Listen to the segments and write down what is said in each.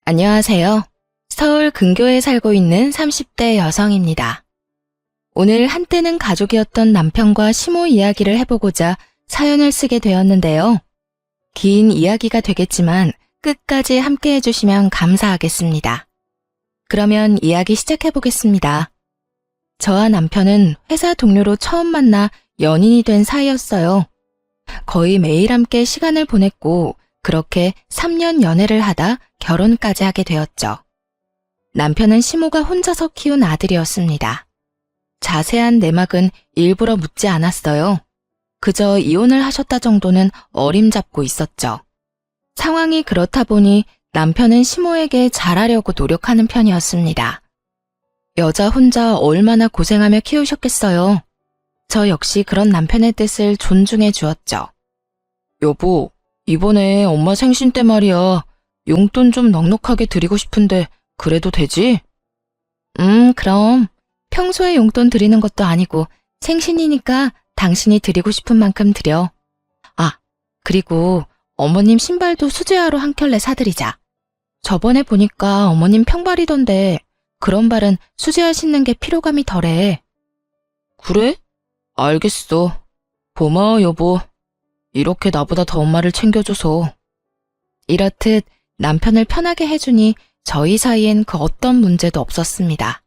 안녕하세요. 서울 근교에 살고 있는 30대 여성입니다. 오늘 한때는 가족이었던 남편과 시모 이야기를 해보고자 사연을 쓰게 되었는데요. 긴 이야기가 되겠지만 끝까지 함께 해주시면 감사하겠습니다. 그러면 이야기 시작해보겠습니다. 저와 남편은 회사 동료로 처음 만나 연인이 된 사이였어요. 거의 매일 함께 시간을 보냈고 그렇게 3년 연애를 하다 결혼까지 하게 되었죠. 남편은 시모가 혼자서 키운 아들이었습니다. 자세한 내막은 일부러 묻지 않았어요. 그저 이혼을 하셨다 정도는 어림잡고 있었죠. 상황이 그렇다 보니 남편은 시모에게 잘하려고 노력하는 편이었습니다. 여자 혼자 얼마나 고생하며 키우셨겠어요. 저 역시 그런 남편의 뜻을 존중해 주었죠. 여보, 이번에 엄마 생신 때 말이야. 용돈 좀 넉넉하게 드리고 싶은데 그래도 되지? 그럼 평소에 용돈 드리는 것도 아니고 생신이니까 당신이 드리고 싶은 만큼 드려. 아, 그리고 어머님 신발도 수제화로 한 켤레 사드리자. 저번에 보니까 어머님 평발이던데 그런 발은 수제화 신는 게 피로감이 덜해. 그래? 알겠어. 고마워 여보. 이렇게 나보다 더 엄마를 챙겨줘서. 이렇듯 남편을 편하게 해주니 저희 사이엔 그 어떤 문제도 없었습니다.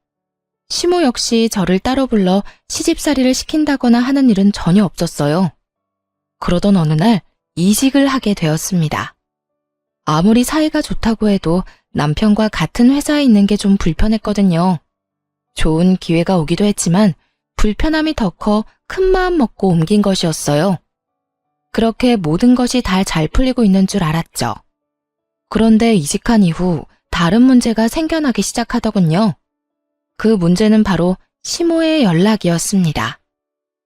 시모 역시 저를 따로 불러 시집살이를 시킨다거나 하는 일은 전혀 없었어요. 그러던 어느 날 이직을 하게 되었습니다. 아무리 사이가 좋다고 해도 남편과 같은 회사에 있는 게 좀 불편했거든요. 좋은 기회가 오기도 했지만 불편함이 더 커 큰 마음 먹고 옮긴 것이었어요. 그렇게 모든 것이 다 잘 풀리고 있는 줄 알았죠. 그런데 이직한 이후 다른 문제가 생겨나기 시작하더군요. 그 문제는 바로 시모의 연락이었습니다.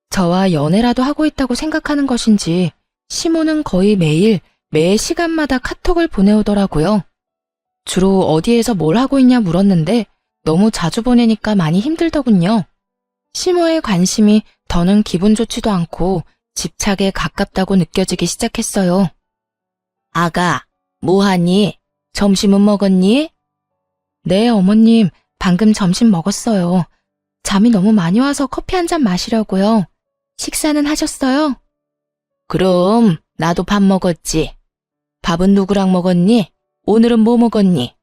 저와 연애라도 하고 있다고 생각하는 것인지 시모는 거의 매일 매 시간마다 카톡을 보내오더라고요. 주로 어디에서 뭘 하고 있냐 물었는데 너무 자주 보내니까 많이 힘들더군요. 시모의 관심이 더는 기분 좋지도 않고 집착에 가깝다고 느껴지기 시작했어요. 아가, 뭐하니? 점심은 먹었니? 네, 어머님, 방금 점심 먹었어요. 잠이 너무 많이 와서 커피 한 잔 마시려고요. 식사는 하셨어요? 그럼 나도 밥 먹었지. 밥은 누구랑 먹었니? 오늘은 뭐 먹었니?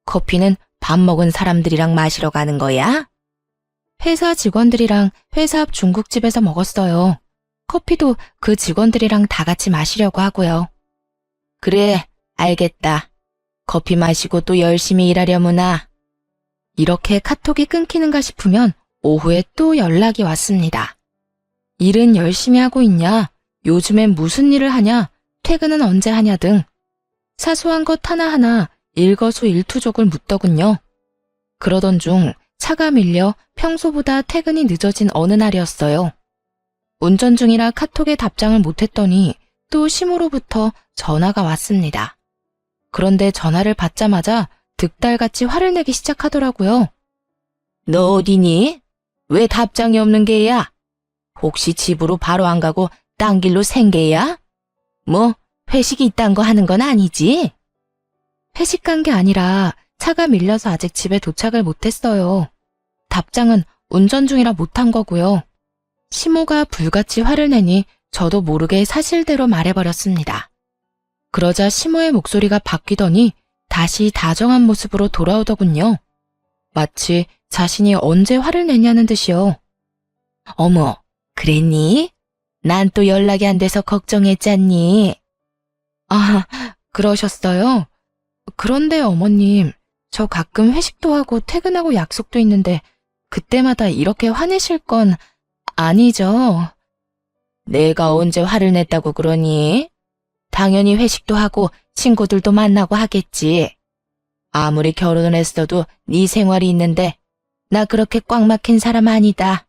커피는 밥 먹은 사람들이랑 마시러 가는 거야? 회사 직원들이랑 회사 앞 중국집에서 먹었어요. 커피도 그 직원들이랑 다 같이 마시려고 하고요. 그래, 알겠다. 커피 마시고 또 열심히 일하려무나. 이렇게 카톡이 끊기는가 싶으면 오후에 또 연락이 왔습니다. 일은 열심히 하고 있냐? 요즘엔 무슨 일을 하냐? 퇴근은 언제 하냐 등 사소한 것 하나하나 일거수일투족을 묻더군요. 그러던 중 차가 밀려 평소보다 퇴근이 늦어진 어느 날이었어요. 운전 중이라 카톡에 답장을 못했더니 또 시모로부터 전화가 왔습니다. 그런데 전화를 받자마자 득달같이 화를 내기 시작하더라고요. 너 어디니? 왜 답장이 없는 게야? 혹시 집으로 바로 안 가고 딴 길로 샌 게야? 뭐 회식이 있단 거 하는 건 아니지? 회식 간 게 아니라 차가 밀려서 아직 집에 도착을 못했어요. 답장은 운전 중이라 못한 거고요. 시모가 불같이 화를 내니 저도 모르게 사실대로 말해버렸습니다. 그러자 시모의 목소리가 바뀌더니 다시 다정한 모습으로 돌아오더군요. 마치 자신이 언제 화를 냈냐는 듯이요. 어머, 그랬니? 난 또 연락이 안 돼서 걱정했잖니. 아, 그러셨어요? 그런데 어머님, 저 가끔 회식도 하고 퇴근하고 약속도 있는데 그때마다 이렇게 화내실 건 아니죠? 내가 언제 화를 냈다고 그러니? 당연히 회식도 하고 친구들도 만나고 하겠지. 아무리 결혼을 했어도 네 생활이 있는데 나 그렇게 꽉 막힌 사람 아니다.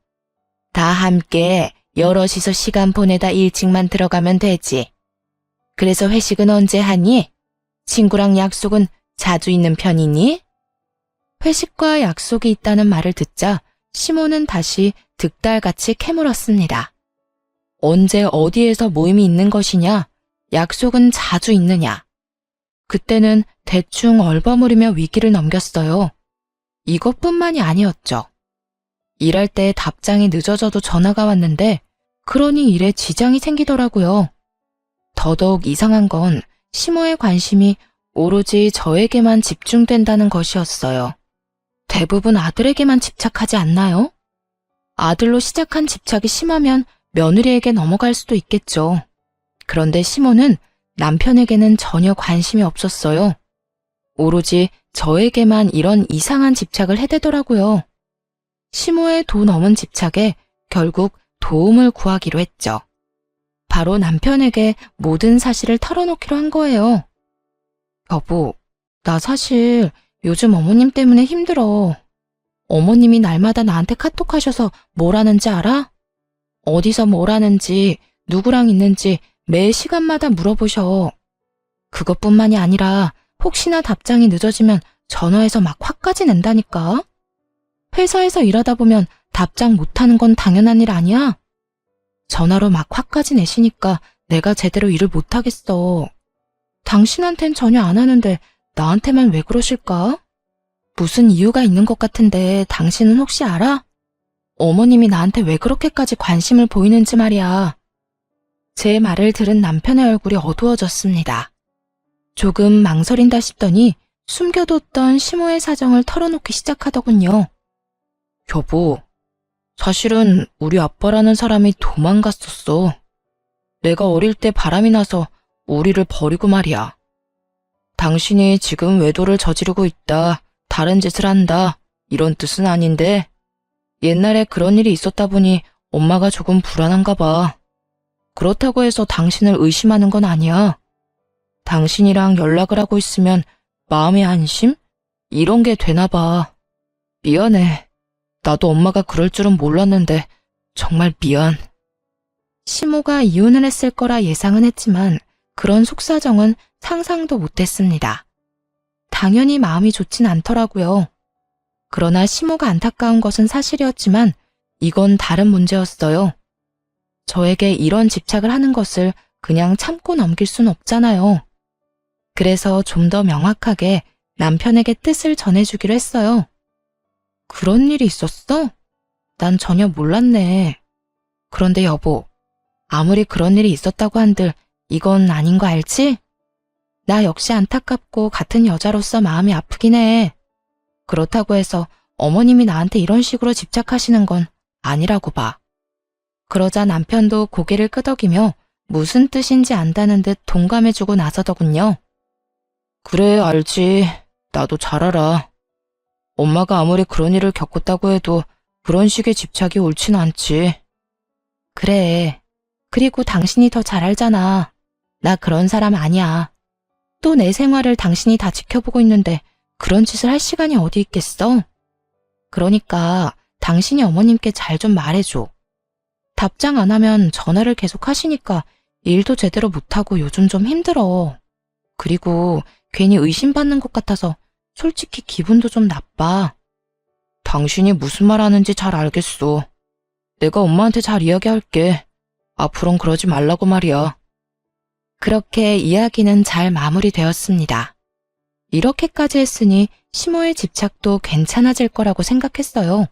다 함께 여럿이서 시간 보내다 일찍만 들어가면 되지. 그래서 회식은 언제 하니? 친구랑 약속은 자주 있는 편이니? 회식과 약속이 있다는 말을 듣자 시모는 다시 득달같이 캐물었습니다. 언제 어디에서 모임이 있는 것이냐? 약속은 자주 있느냐? 그때는 대충 얼버무리며 위기를 넘겼어요. 이것뿐만이 아니었죠. 일할 때 답장이 늦어져도 전화가 왔는데 그러니 일에 지장이 생기더라고요. 더더욱 이상한 건 시모의 관심이 오로지 저에게만 집중된다는 것이었어요. 대부분 아들에게만 집착하지 않나요? 아들로 시작한 집착이 심하면 며느리에게 넘어갈 수도 있겠죠. 그런데 시모는 남편에게는 전혀 관심이 없었어요. 오로지 저에게만 이런 이상한 집착을 해대더라고요. 시모의 도 넘은 집착에 결국 도움을 구하기로 했죠. 바로 남편에게 모든 사실을 털어놓기로 한 거예요. 여보, 나 사실 요즘 어머님 때문에 힘들어. 어머님이 날마다 나한테 카톡하셔서 뭘 하는지 알아? 어디서 뭘 하는지, 누구랑 있는지 매 시간마다 물어보셔. 그것뿐만이 아니라 혹시나 답장이 늦어지면 전화해서 막 화까지 낸다니까. 회사에서 일하다 보면 답장 못하는 건 당연한 일 아니야? 전화로 막 화까지 내시니까 내가 제대로 일을 못하겠어. 당신한텐 전혀 안 하는데 나한테만 왜 그러실까? 무슨 이유가 있는 것 같은데 당신은 혹시 알아? 어머님이 나한테 왜 그렇게까지 관심을 보이는지 말이야. 제 말을 들은 남편의 얼굴이 어두워졌습니다. 조금 망설인다 싶더니 숨겨뒀던 시모의 사정을 털어놓기 시작하더군요. 여보, 사실은 우리 아빠라는 사람이 도망갔었어. 내가 어릴 때 바람이 나서 우리를 버리고 말이야. 당신이 지금 외도를 저지르고 있다, 다른 짓을 한다, 이런 뜻은 아닌데 옛날에 그런 일이 있었다 보니 엄마가 조금 불안한가 봐. 그렇다고 해서 당신을 의심하는 건 아니야. 당신이랑 연락을 하고 있으면 마음의 안심? 이런 게 되나 봐. 미안해. 나도 엄마가 그럴 줄은 몰랐는데 정말 미안. 시모가 이혼을 했을 거라 예상은 했지만 그런 속사정은 상상도 못했습니다. 당연히 마음이 좋진 않더라고요. 그러나 시모가 안타까운 것은 사실이었지만 이건 다른 문제였어요. 저에게 이런 집착을 하는 것을 그냥 참고 넘길 순 없잖아요. 그래서 좀 더 명확하게 남편에게 뜻을 전해주기로 했어요. 그런 일이 있었어? 난 전혀 몰랐네. 그런데 여보, 아무리 그런 일이 있었다고 한들 이건 아닌 거 알지? 나 역시 안타깝고 같은 여자로서 마음이 아프긴 해. 그렇다고 해서 어머님이 나한테 이런 식으로 집착하시는 건 아니라고 봐. 그러자 남편도 고개를 끄덕이며 무슨 뜻인지 안다는 듯 동감해주고 나서더군요. 그래, 알지. 나도 잘 알아. 엄마가 아무리 그런 일을 겪었다고 해도 그런 식의 집착이 옳진 않지. 그래. 그리고 당신이 더 잘 알잖아. 나 그런 사람 아니야. 또 내 생활을 당신이 다 지켜보고 있는데 그런 짓을 할 시간이 어디 있겠어? 그러니까 당신이 어머님께 잘 좀 말해줘. 답장 안 하면 전화를 계속 하시니까 일도 제대로 못하고 요즘 좀 힘들어. 그리고 괜히 의심받는 것 같아서 솔직히 기분도 좀 나빠. 당신이 무슨 말 하는지 잘 알겠어. 내가 엄마한테 잘 이야기할게. 앞으론 그러지 말라고 말이야. 그렇게 이야기는 잘 마무리되었습니다. 이렇게까지 했으니 시모의 집착도 괜찮아질 거라고 생각했어요.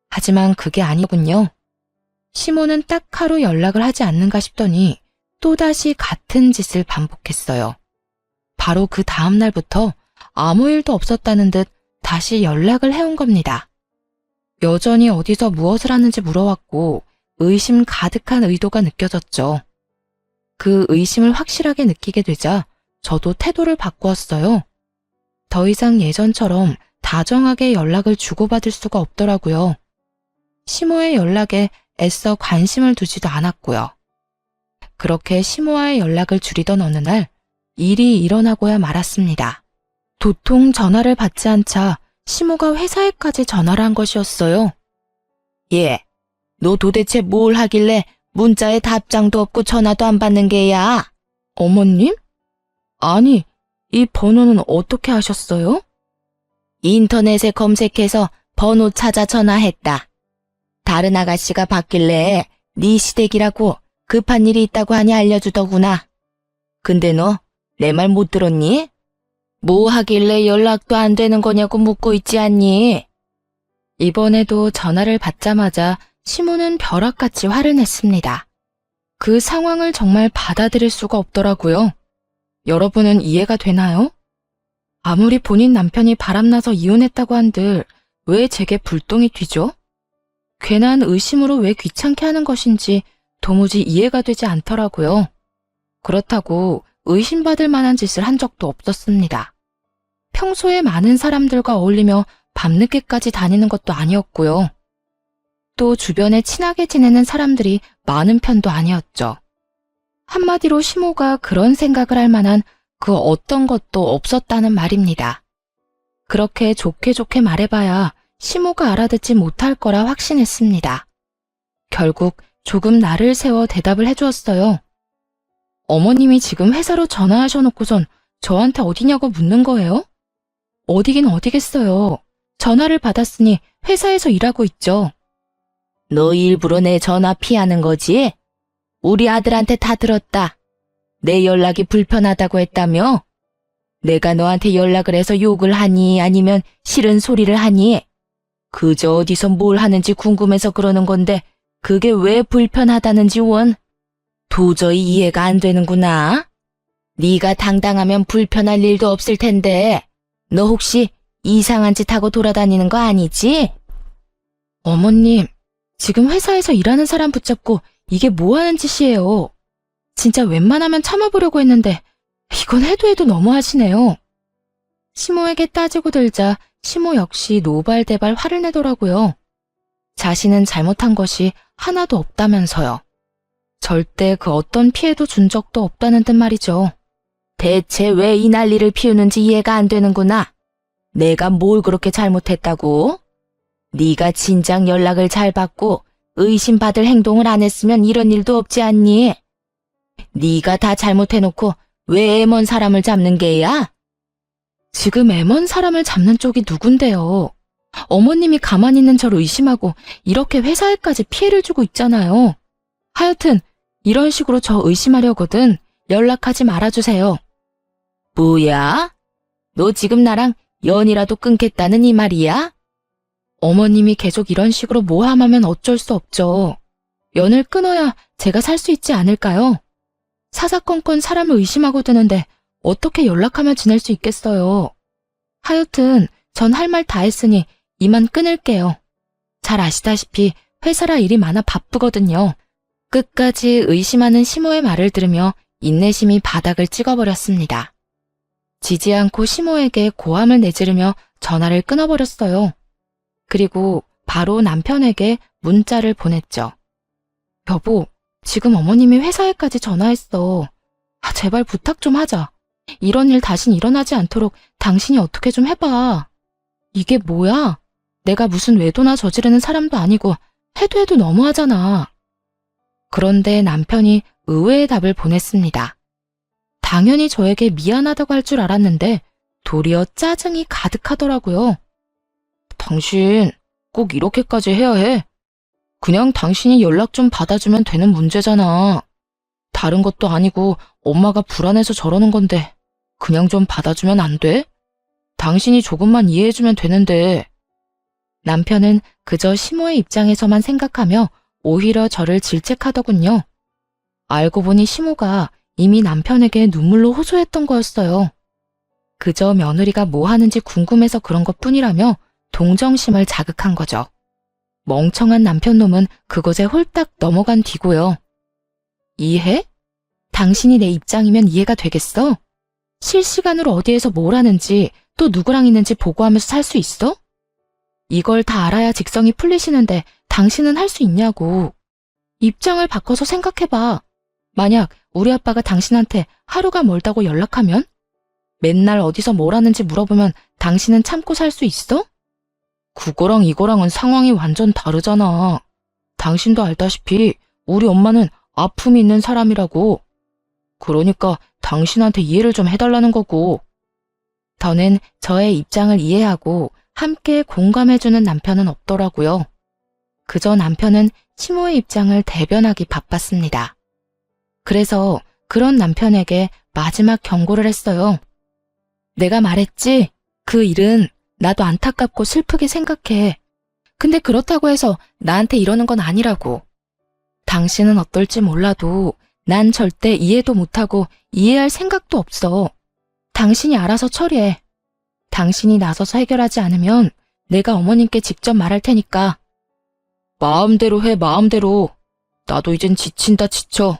하지만 그게 아니군요. 시모는 딱 하루 연락을 하지 않는가 싶더니 또다시 같은 짓을 반복했어요. 바로 그 다음 날부터 아무 일도 없었다는 듯 다시 연락을 해온 겁니다. 여전히 어디서 무엇을 하는지 물어왔고 의심 가득한 의도가 느껴졌죠. 그 의심을 확실하게 느끼게 되자 저도 태도를 바꾸었어요. 더 이상 예전처럼 다정하게 연락을 주고받을 수가 없더라고요. 시모의 연락에 애써 관심을 두지도 않았고요. 그렇게 시모와의 연락을 줄이던 어느 날 일이 일어나고야 말았습니다. 도통 전화를 받지 않자 시모가 회사에까지 전화를 한 것이었어요. 예, 너 도대체 뭘 하길래 문자에 답장도 없고 전화도 안 받는 게야? 어머님? 아니, 이 번호는 어떻게 하셨어요? 인터넷에 검색해서 번호 찾아 전화했다. 다른 아가씨가 받길래 네 시댁이라고 급한 일이 있다고 하니 알려주더구나. 근데 너 내 말 못 들었니? 뭐 하길래 연락도 안 되는 거냐고 묻고 있지 않니? 이번에도 전화를 받자마자 시모는 벼락같이 화를 냈습니다. 그 상황을 정말 받아들일 수가 없더라고요. 여러분은 이해가 되나요? 아무리 본인 남편이 바람나서 이혼했다고 한들 왜 제게 불똥이 튀죠? 괜한 의심으로 왜 귀찮게 하는 것인지 도무지 이해가 되지 않더라고요. 그렇다고 의심받을 만한 짓을 한 적도 없었습니다. 평소에 많은 사람들과 어울리며 밤늦게까지 다니는 것도 아니었고요. 또 주변에 친하게 지내는 사람들이 많은 편도 아니었죠. 한마디로 시모가 그런 생각을 할 만한 그 어떤 것도 없었다는 말입니다. 그렇게 좋게 좋게 말해봐야 시모가 알아듣지 못할 거라 확신했습니다. 결국 조금 나를 세워 대답을 해주었어요. 어머님이 지금 회사로 전화하셔놓고선 저한테 어디냐고 묻는 거예요? 어디긴 어디겠어요. 전화를 받았으니 회사에서 일하고 있죠. 너 일부러 내 전화 피하는 거지? 우리 아들한테 다 들었다. 내 연락이 불편하다고 했다며? 내가 너한테 연락을 해서 욕을 하니 아니면 싫은 소리를 하니? 그저 어디서 뭘 하는지 궁금해서 그러는 건데 그게 왜 불편하다는지 원? 도저히 이해가 안 되는구나. 네가 당당하면 불편할 일도 없을 텐데 너 혹시 이상한 짓 하고 돌아다니는 거 아니지? 어머님, 지금 회사에서 일하는 사람 붙잡고 이게 뭐 하는 짓이에요? 진짜 웬만하면 참아보려고 했는데 이건 해도 너무하시네요. 시모에게 따지고 들자 시모 역시 노발대발 화를 내더라고요. 자신은 잘못한 것이 하나도 없다면서요. 절대 그 어떤 피해도 준 적도 없다는 듯 말이죠. 대체 왜 이 난리를 피우는지 이해가 안 되는구나. 내가 뭘 그렇게 잘못했다고? 네가 진작 연락을 잘 받고 의심받을 행동을 안 했으면 이런 일도 없지 않니? 네가 다 잘못해놓고 왜 애먼 사람을 잡는 게야? 지금 애먼 사람을 잡는 쪽이 누군데요? 어머님이 가만히 있는 저를 의심하고 이렇게 회사에까지 피해를 주고 있잖아요. 하여튼 이런 식으로 저 의심하려거든 연락하지 말아주세요. 뭐야? 너 지금 나랑 연이라도 끊겠다는 이 말이야? 어머님이 계속 이런 식으로 모함하면 어쩔 수 없죠. 연을 끊어야 제가 살 수 있지 않을까요? 사사건건 사람을 의심하고 드는데 어떻게 연락하며 지낼 수 있겠어요. 하여튼 전 할 말 다 했으니 이만 끊을게요. 잘 아시다시피 회사라 일이 많아 바쁘거든요. 끝까지 의심하는 시모의 말을 들으며 인내심이 바닥을 찍어버렸습니다. 지지 않고 시모에게 고함을 내지르며 전화를 끊어버렸어요. 그리고 바로 남편에게 문자를 보냈죠. 여보, 지금 어머님이 회사에까지 전화했어. 제발 부탁 좀 하자. 이런 일 다신 일어나지 않도록 당신이 어떻게 좀 해봐. 이게 뭐야? 내가 무슨 외도나 저지르는 사람도 아니고 해도 너무하잖아. 그런데 남편이 의외의 답을 보냈습니다. 당연히 저에게 미안하다고 할 줄 알았는데 도리어 짜증이 가득하더라고요. 당신 꼭 이렇게까지 해야 해? 그냥 당신이 연락 좀 받아주면 되는 문제잖아. 다른 것도 아니고 엄마가 불안해서 저러는 건데 그냥 좀 받아주면 안 돼? 당신이 조금만 이해해주면 되는데. 남편은 그저 시모의 입장에서만 생각하며 오히려 저를 질책하더군요. 알고 보니 시모가 이미 남편에게 눈물로 호소했던 거였어요. 그저 며느리가 뭐 하는지 궁금해서 그런 것뿐이라며 동정심을 자극한 거죠. 멍청한 남편놈은 그것에 홀딱 넘어간 뒤고요. 이해? 당신이 내 입장이면 이해가 되겠어? 실시간으로 어디에서 뭘 하는지 또 누구랑 있는지 보고하면서 살 수 있어? 이걸 다 알아야 직성이 풀리시는데 당신은 할 수 있냐고. 입장을 바꿔서 생각해봐. 만약 우리 아빠가 당신한테 하루가 멀다고 연락하면? 맨날 어디서 뭘 하는지 물어보면 당신은 참고 살 수 있어? 그거랑 이거랑은 상황이 완전 다르잖아. 당신도 알다시피 우리 엄마는 아픔이 있는 사람이라고. 그러니까 당신한테 이해를 좀 해달라는 거고. 더는 저의 입장을 이해하고 함께 공감해주는 남편은 없더라고요. 그저 남편은 시모의 입장을 대변하기 바빴습니다. 그래서 그런 남편에게 마지막 경고를 했어요. 내가 말했지? 그 일은 나도 안타깝고 슬프게 생각해. 근데 그렇다고 해서 나한테 이러는 건 아니라고. 당신은 어떨지 몰라도 난 절대 이해도 못하고 이해할 생각도 없어. 당신이 알아서 처리해. 당신이 나서서 해결하지 않으면 내가 어머님께 직접 말할 테니까. 마음대로 해, 마음대로. 나도 이젠 지친다, 지쳐.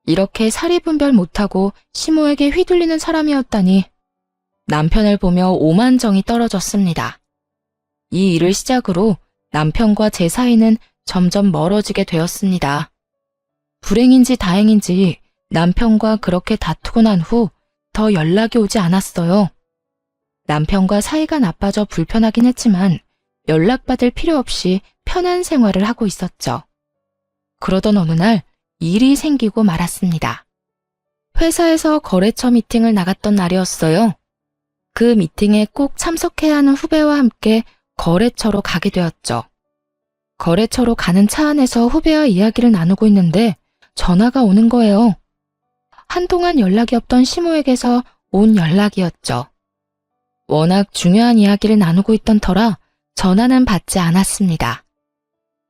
이렇게 사리분별 못하고 시모에게 휘둘리는 사람이었다니. 남편을 보며 오만정이 떨어졌습니다. 이 일을 시작으로 남편과 제 사이는 점점 멀어지게 되었습니다. 불행인지 다행인지 남편과 그렇게 다투고 난 후 더 연락이 오지 않았어요. 남편과 사이가 나빠져 불편하긴 했지만 연락받을 필요 없이 편한 생활을 하고 있었죠. 그러던 어느 날 일이 생기고 말았습니다. 회사에서 거래처 미팅을 나갔던 날이었어요. 그 미팅에 꼭 참석해야 하는 후배와 함께 거래처로 가게 되었죠. 거래처로 가는 차 안에서 후배와 이야기를 나누고 있는데 전화가 오는 거예요. 한동안 연락이 없던 시모에게서 온 연락이었죠. 워낙 중요한 이야기를 나누고 있던 터라 전화는 받지 않았습니다.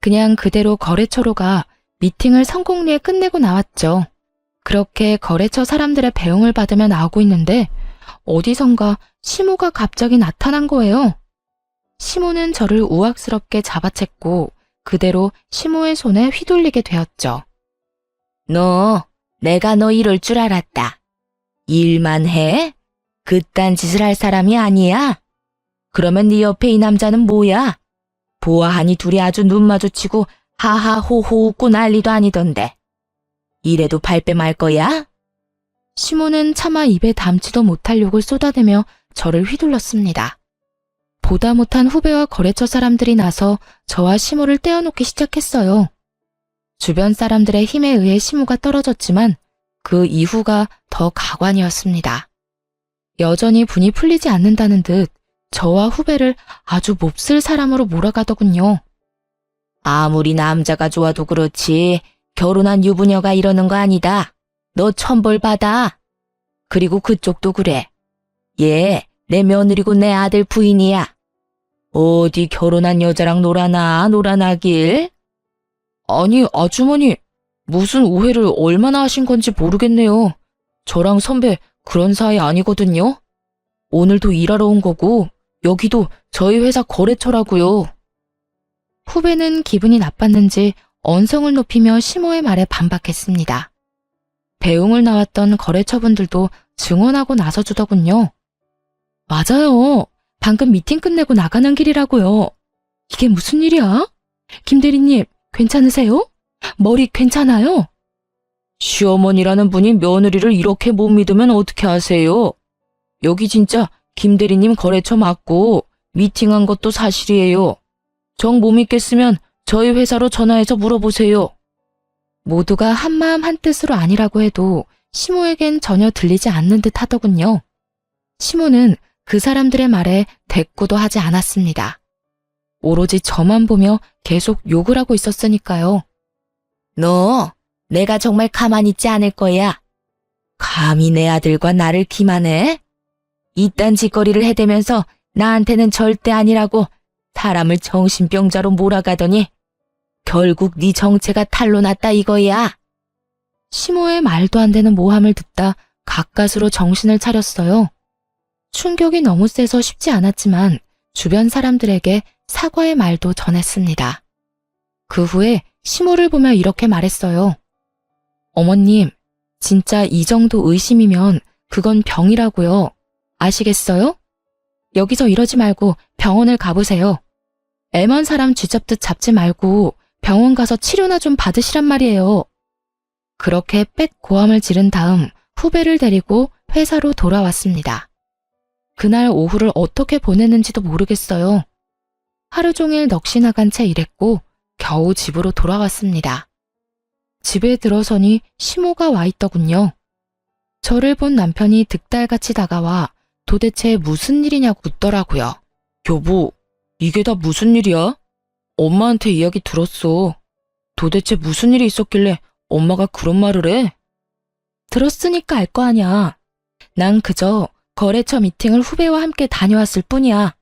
그냥 그대로 거래처로 가 미팅을 성공리에 끝내고 나왔죠. 그렇게 거래처 사람들의 배웅을 받으며 나오고 있는데 어디선가 시모가 갑자기 나타난 거예요. 시모는 저를 우악스럽게 잡아챘고 그대로 시모의 손에 휘둘리게 되었죠. 내가 너 이럴 줄 알았다. 일만 해? 그딴 짓을 할 사람이 아니야? 그러면 네 옆에 이 남자는 뭐야? 보아하니 둘이 아주 눈 마주치고 하하호호 웃고 난리도 아니던데. 이래도 발뺌 할 거야? 시모는 차마 입에 담지도 못할 욕을 쏟아대며 저를 휘둘렀습니다. 보다 못한 후배와 거래처 사람들이 나서 저와 시모를 떼어놓기 시작했어요. 주변 사람들의 힘에 의해 시모가 떨어졌지만 그 이후가 더 가관이었습니다. 여전히 분이 풀리지 않는다는 듯 저와 후배를 아주 몹쓸 사람으로 몰아가더군요. 아무리 남자가 좋아도 그렇지 결혼한 유부녀가 이러는 거 아니다. 너 천벌 받아. 그리고 그쪽도 그래. 얘 내 며느리고 내 아들 부인이야. 어디 결혼한 여자랑 놀아나길? 아니 아주머니 무슨 오해를 얼마나 하신 건지 모르겠네요. 저랑 선배 그런 사이 아니거든요. 오늘도 일하러 온 거고 여기도 저희 회사 거래처라고요. 후배는 기분이 나빴는지 언성을 높이며 시모의 말에 반박했습니다. 배웅을 나왔던 거래처분들도 증언하고 나서주더군요. 맞아요. 방금 미팅 끝내고 나가는 길이라고요. 이게 무슨 일이야? 김 대리님, 괜찮으세요? 머리 괜찮아요? 시어머니라는 분이 며느리를 이렇게 못 믿으면 어떻게 하세요? 여기 진짜 김 대리님 거래처 맞고 미팅한 것도 사실이에요. 정 못 믿겠으면 저희 회사로 전화해서 물어보세요. 모두가 한마음 한뜻으로 아니라고 해도 시모에겐 전혀 들리지 않는 듯 하더군요. 시모는 그 사람들의 말에 대꾸도 하지 않았습니다. 오로지 저만 보며 계속 욕을 하고 있었으니까요. 너 내가 정말 가만히 있지 않을 거야. 감히 내 아들과 나를 기만해? 이딴 짓거리를 해대면서 나한테는 절대 아니라고 사람을 정신병자로 몰아가더니 결국 네 정체가 탄로 났다 이거야. 시모의 말도 안 되는 모함을 듣다 가까스로 정신을 차렸어요. 충격이 너무 세서 쉽지 않았지만 주변 사람들에게 사과의 말도 전했습니다. 그 후에 시모를 보며 이렇게 말했어요. 어머님, 진짜 이 정도 의심이면 그건 병이라고요. 아시겠어요? 여기서 이러지 말고 병원을 가보세요. 애먼 사람 쥐잡듯 잡지 말고 병원 가서 치료나 좀 받으시란 말이에요. 그렇게 빽 고함을 지른 다음 후배를 데리고 회사로 돌아왔습니다. 그날 오후를 어떻게 보냈는지도 모르겠어요. 하루 종일 넋이 나간 채 일했고 겨우 집으로 돌아왔습니다. 집에 들어서니 시모가 와 있더군요. 저를 본 남편이 득달같이 다가와 도대체 무슨 일이냐고 묻더라고요. 여보, 이게 다 무슨 일이야? 엄마한테 이야기 들었어. 도대체 무슨 일이 있었길래 엄마가 그런 말을 해? 들었으니까 알 거 아냐. 난 그저 거래처 미팅을 후배와 함께 다녀왔을 뿐이야.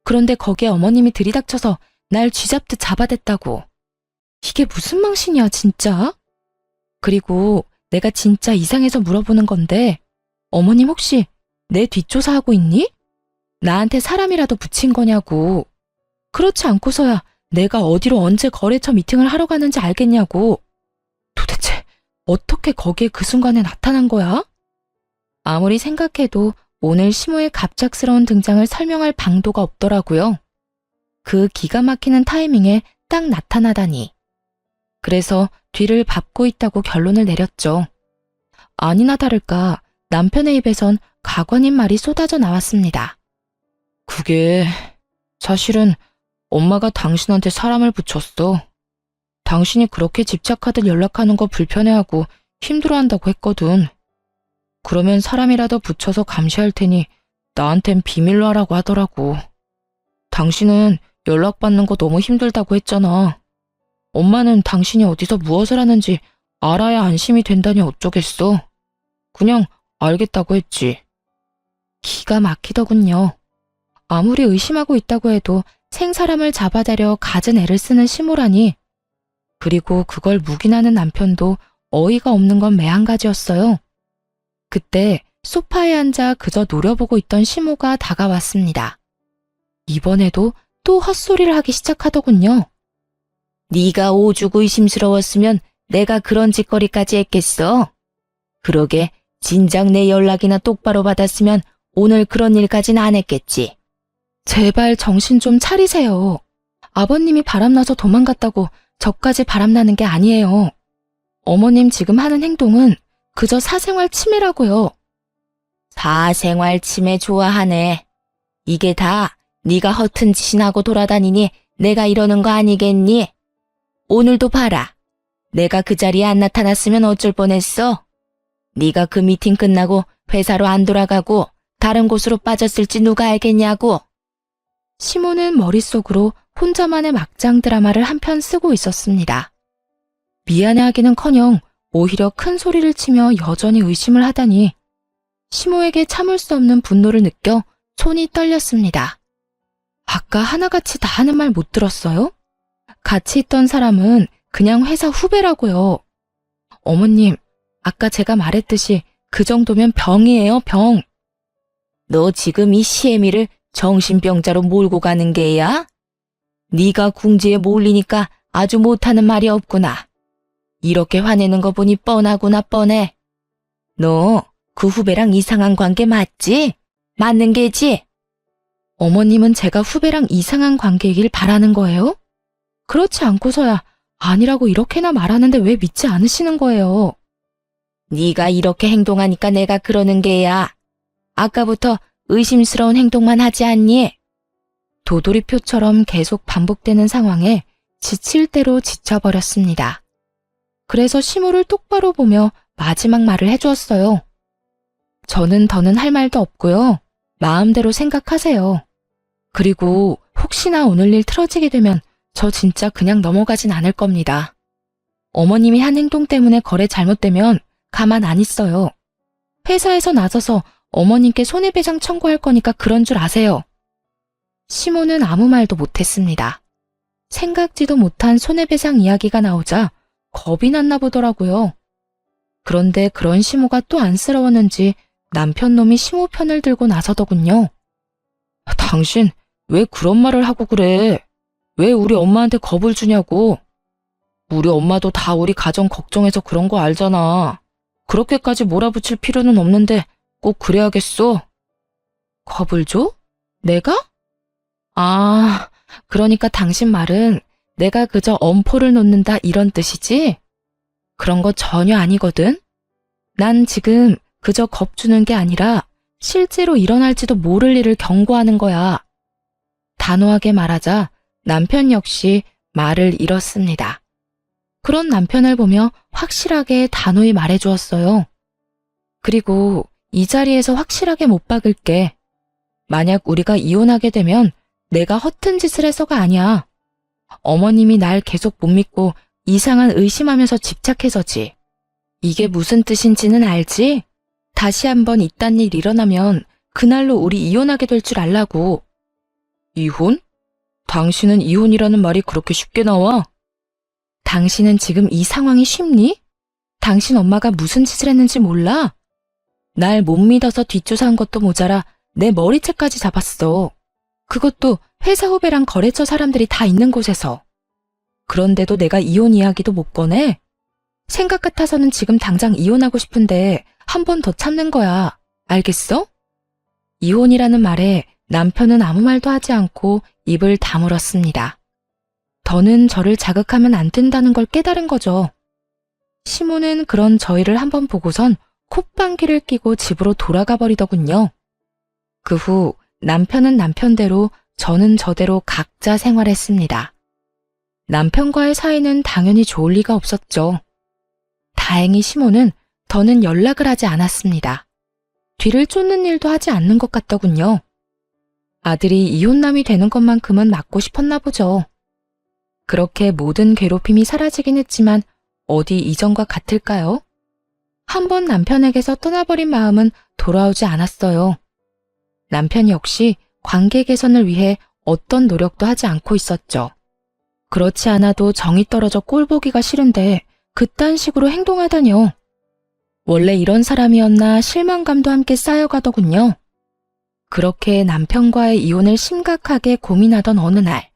그런데 거기에 어머님이 들이닥쳐서 날 쥐잡듯 잡아댔다고. 이게 무슨 망신이야, 진짜? 그리고 내가 진짜 이상해서 물어보는 건데, 어머님 혹시 내 뒷조사하고 있니? 나한테 사람이라도 붙인 거냐고. 그렇지 않고서야 내가 어디로 언제 거래처 미팅을 하러 가는지 알겠냐고. 도대체 어떻게 거기에 그 순간에 나타난 거야? 아무리 생각해도 오늘 시모의 갑작스러운 등장을 설명할 방도가 없더라고요. 그 기가 막히는 타이밍에 딱 나타나다니. 그래서 뒤를 밟고 있다고 결론을 내렸죠. 아니나 다를까 남편의 입에선 가관인 말이 쏟아져 나왔습니다. 그게 사실은 엄마가 당신한테 사람을 붙였어. 당신이 그렇게 집착하듯 연락하는 거 불편해하고 힘들어한다고 했거든. 그러면 사람이라도 붙여서 감시할 테니 나한텐 비밀로 하라고 하더라고. 당신은 연락받는 거 너무 힘들다고 했잖아. 엄마는 당신이 어디서 무엇을 하는지 알아야 안심이 된다니 어쩌겠어. 그냥 알겠다고 했지. 기가 막히더군요. 아무리 의심하고 있다고 해도 생사람을 잡아다려 갖은 애를 쓰는 시모라니. 그리고 그걸 묵인하는 남편도 어이가 없는 건 매한가지였어요. 그때 소파에 앉아 그저 노려보고 있던 시모가 다가왔습니다. 이번에도 또 헛소리를 하기 시작하더군요. 네가 오죽 의심스러웠으면 내가 그런 짓거리까지 했겠어? 그러게 진작 내 연락이나 똑바로 받았으면 오늘 그런 일까진 안 했겠지. 제발 정신 좀 차리세요. 아버님이 바람나서 도망갔다고 저까지 바람나는 게 아니에요. 어머님 지금 하는 행동은 그저 사생활 침해라고요. 사생활 침해 좋아하네. 이게 다 네가 허튼 짓이나 하고 돌아다니니 내가 이러는 거 아니겠니? 오늘도 봐라. 내가 그 자리에 안 나타났으면 어쩔 뻔했어? 네가 그 미팅 끝나고 회사로 안 돌아가고 다른 곳으로 빠졌을지 누가 알겠냐고. 시모는 머릿속으로 혼자만의 막장 드라마를 한 편 쓰고 있었습니다. 미안해하기는커녕 오히려 큰 소리를 치며 여전히 의심을 하다니 시모에게 참을 수 없는 분노를 느껴 손이 떨렸습니다. 아까 하나같이 다 하는 말 못 들었어요? 같이 있던 사람은 그냥 회사 후배라고요. 어머님, 아까 제가 말했듯이 그 정도면 병이에요, 병. 너 지금 이 시애미를 정신병자로 몰고 가는 게야? 네가 궁지에 몰리니까 아주 못하는 말이 없구나. 이렇게 화내는 거 보니 뻔하구나 뻔해. 너 그 후배랑 이상한 관계 맞지? 맞는 게지? 어머님은 제가 후배랑 이상한 관계이길 바라는 거예요? 그렇지 않고서야 아니라고 이렇게나 말하는데 왜 믿지 않으시는 거예요? 네가 이렇게 행동하니까 내가 그러는 게야. 아까부터 의심스러운 행동만 하지 않니? 도돌이표처럼 계속 반복되는 상황에 지칠 대로 지쳐버렸습니다. 그래서 시모를 똑바로 보며 마지막 말을 해주었어요. 저는 더는 할 말도 없고요. 마음대로 생각하세요. 그리고 혹시나 오늘 일 틀어지게 되면 저 진짜 그냥 넘어가진 않을 겁니다. 어머님이 한 행동 때문에 거래 잘못되면 가만 안 있어요. 회사에서 나서서 어머님께 손해배상 청구할 거니까 그런 줄 아세요. 시모는 아무 말도 못했습니다. 생각지도 못한 손해배상 이야기가 나오자 겁이 났나 보더라고요. 그런데 그런 시모가 또 안쓰러웠는지 남편 놈이 시모 편을 들고 나서더군요. 당신 왜 그런 말을 하고 그래? 왜 우리 엄마한테 겁을 주냐고. 우리 엄마도 다 우리 가정 걱정해서 그런 거 알잖아. 그렇게까지 몰아붙일 필요는 없는데 꼭 그래야겠어? 겁을 줘? 내가? 아, 그러니까 당신 말은 내가 그저 엄포를 놓는다 이런 뜻이지? 그런 거 전혀 아니거든? 난 지금 그저 겁주는 게 아니라 실제로 일어날지도 모를 일을 경고하는 거야. 단호하게 말하자 남편 역시 말을 잃었습니다. 그런 남편을 보며 확실하게 단호히 말해주었어요. 그리고 이 자리에서 확실하게 못 박을게. 만약 우리가 이혼하게 되면 내가 허튼 짓을 해서가 아니야. 어머님이 날 계속 못 믿고 이상한 의심하면서 집착해서지. 이게 무슨 뜻인지는 알지? 다시 한번 이딴 일 일어나면 그날로 우리 이혼하게 될 줄 알라고. 이혼? 당신은 이혼이라는 말이 그렇게 쉽게 나와? 당신은 지금 이 상황이 쉽니? 당신 엄마가 무슨 짓을 했는지 몰라? 날 못 믿어서 뒷조사한 것도 모자라 내 머리채까지 잡았어. 그것도 회사 후배랑 거래처 사람들이 다 있는 곳에서. 그런데도 내가 이혼 이야기도 못 꺼내? 생각 같아서는 지금 당장 이혼하고 싶은데 한 번 더 참는 거야. 알겠어? 이혼이라는 말에 남편은 아무 말도 하지 않고 입을 다물었습니다. 더는 저를 자극하면 안 된다는 걸 깨달은 거죠. 시모는 그런 저희를 한번 보고선 콧방귀를 뀌고 집으로 돌아가 버리더군요. 그 후 남편은 남편대로 저는 저대로 각자 생활했습니다. 남편과의 사이는 당연히 좋을 리가 없었죠. 다행히 시모는 더는 연락을 하지 않았습니다. 뒤를 쫓는 일도 하지 않는 것 같더군요. 아들이 이혼남이 되는 것만큼은 막고 싶었나 보죠. 그렇게 모든 괴롭힘이 사라지긴 했지만 어디 이전과 같을까요? 한번 남편에게서 떠나버린 마음은 돌아오지 않았어요. 남편 역시 관계 개선을 위해 어떤 노력도 하지 않고 있었죠. 그렇지 않아도 정이 떨어져 꼴보기가 싫은데 그딴 식으로 행동하다뇨. 원래 이런 사람이었나 실망감도 함께 쌓여가더군요. 그렇게 남편과의 이혼을 심각하게 고민하던 어느 날,